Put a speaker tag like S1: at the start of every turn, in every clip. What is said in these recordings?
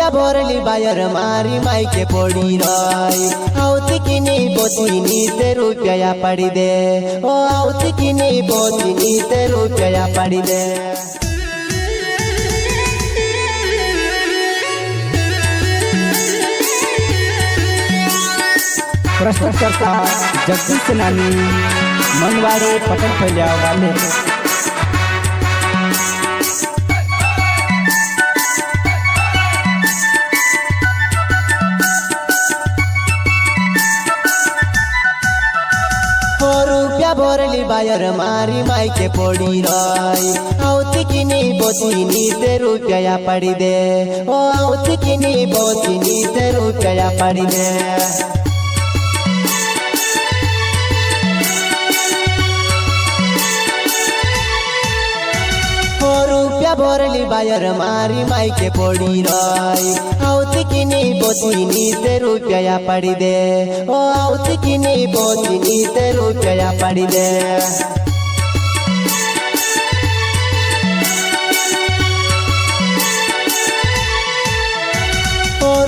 S1: રૂપિયા ભરલી બાયર મારી માઈકે પડી રહી આવતી કે નહીં બોતીની તે રૂપિયા પાડી દે ઓ આવતી કે નહીં બોતીની તે રૂપિયા પાડી દે
S2: प्रश्नकर्ता जगदीश नानी मनवाड़े पटन फैलिया वाले
S1: રૂપિયા ભરલી બાયર મારી માઈકે પડી રહી આવતી કે નહીં બોતીની તે રૂપિયા પાડી દે ઓ આવતી કે નહીં બોતીની તે રૂપિયા પાડી દે રૂપિયા ભરલી બાયર મારી માઈકે પડી રહી આવતી કે નહીં બોતીની તે રૂપિયા પાડી દે ઓ આવતી કે નહીં બોતીની તે રૂપિયા પાડી દે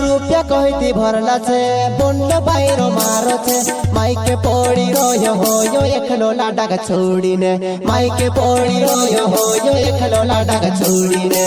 S1: રૂપિયા કહીથી ભરલા છે બોંડ બાયરો મારો છે માઈકે પડી રહ્યો હોયો એકલો લાડાક છોડીને માઈકે પડી રહ્યો હોયો એકલો લાડાક છોડીને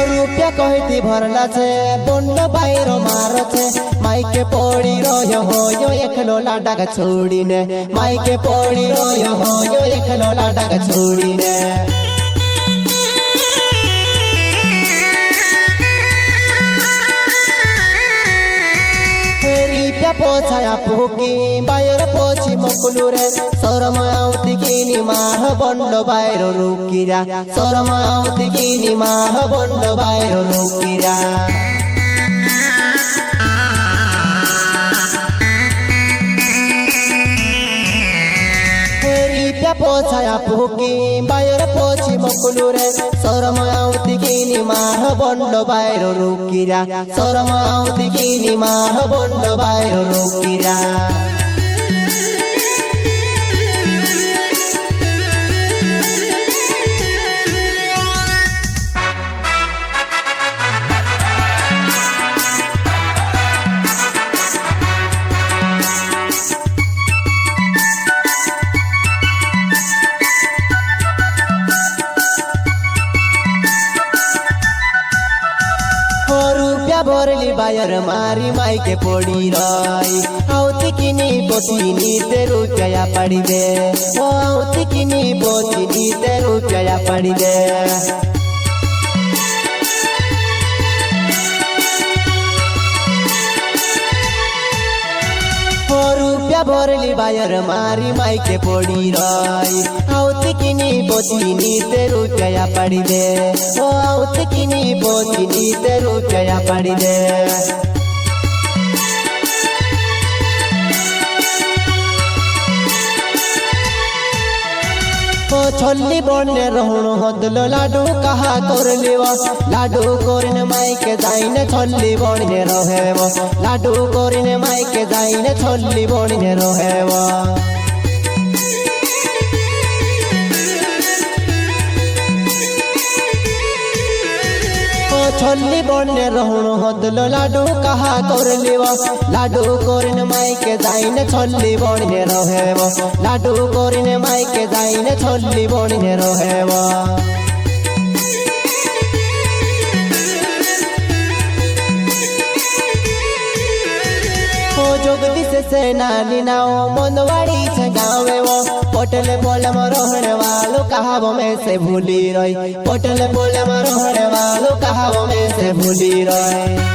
S1: રૂપિયા કહીથી ભરલા છે બોંડ બાયરો મારો છે માઈકે પડી રહ્યો હોયો એકલો લાડાક છોડીને માઈકે પડી રહ્યો હોયો એકલો લાડાક છોડીને રૂપિયા પોછાયા ફૂકી બાયર પોછી મોકલું રે શરમ આવતી કીની માહ બોંડ બાયરો રૂકીરા શરમ આવતી કીની માહ બોંડ બાયરો રૂકીરા પોછાયા ફૂકી બાયર પોછી મોકલું રે શરમ આવતી કીની માહ બોંડ બાયરો રૂકીરા શરમ આવતી કીની માહ બોંડ બાયરો રૂકીરા ભરલી બાયર મારી માઈકે પડી રહી આવતી કે નહીં બોતીની તે રૂપિયા પાડી દે ઓ આવતી કે નહીં બોતીની તે રૂપિયા પાડી દે રૂપિયા ભરલી બાયર મારી માઈકે પડી રહી આવતી કે નહીં બોતીની તે રૂપિયા પાડી દે ઓ આવતી કે નહીં બોતીની તે રૂપિયા પાડી દે छोली बोने रहूण होदलो लाडू कहा कर लेवा लाडू कोरिन माइके जाइने छोली बोने रहेवा लाडू कोरिन माइके जाइने छोली बोने रहेवा छोली बोने रहूण होदलो लाडू कहा कर लेवा लाडू कोरिन माइके जाइने छोली बोने रहेवा लाडू कोरिन माइके जाइने छोली बोने रहेवा जोगदीश से नानी नाओ मनवाड़ी से गावे वो पोटल बोले रोहने वालो कहावो में से भूली रही पोटल बोले रोहने वालो कहावो में से भूली रही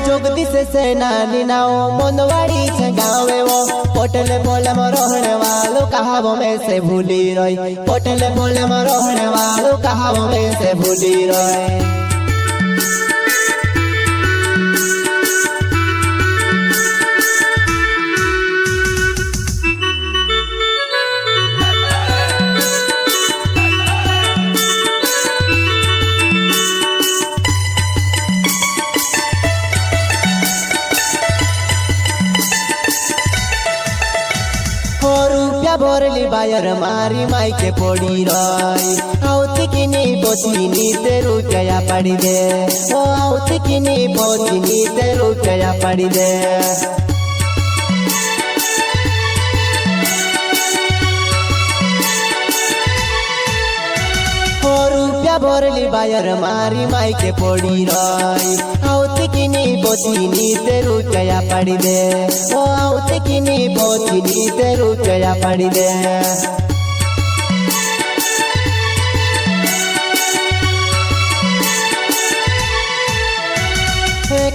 S1: जोगदीश से नानी नाओ मनवाड़ी से गावे वो पोटल बोले रोहने वालो कहावो में से भूली रही पोटल बोले रोहने वालो कहावो में से भूली रही बोरली बायर मारी मायके पोड़ी रही आवती किनी पोतीनी ते रुचया पड़ी दे ओ आवती किनी पोतीनी ते रुचया पड़ी दे रुपया बोरली बायर मारी मायके पोड़ी रही आवती किनी पोतीनी ते रुचया पड़ी दे ओ आवती किनी पोतीनी ते रुचया पड़ी दे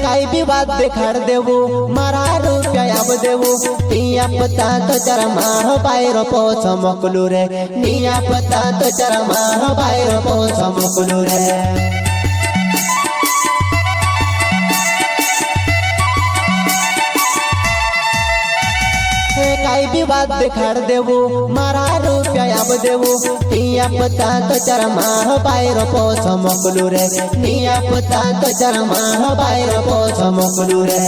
S1: काई भी बात देखाड़ देवो मारा रुपया अब देवो निया पता तो चर मारो बायर पोछ मकलू रे निया पता तो चर मारो बायर पोछ मकलू रे काई भी बात देखाड़ देवो मारा रुपया अब देवो निया पता तो चर मारो बायर पोछ मकलू रे निया पता तो चर मारो बायर पोछ मकलू रे।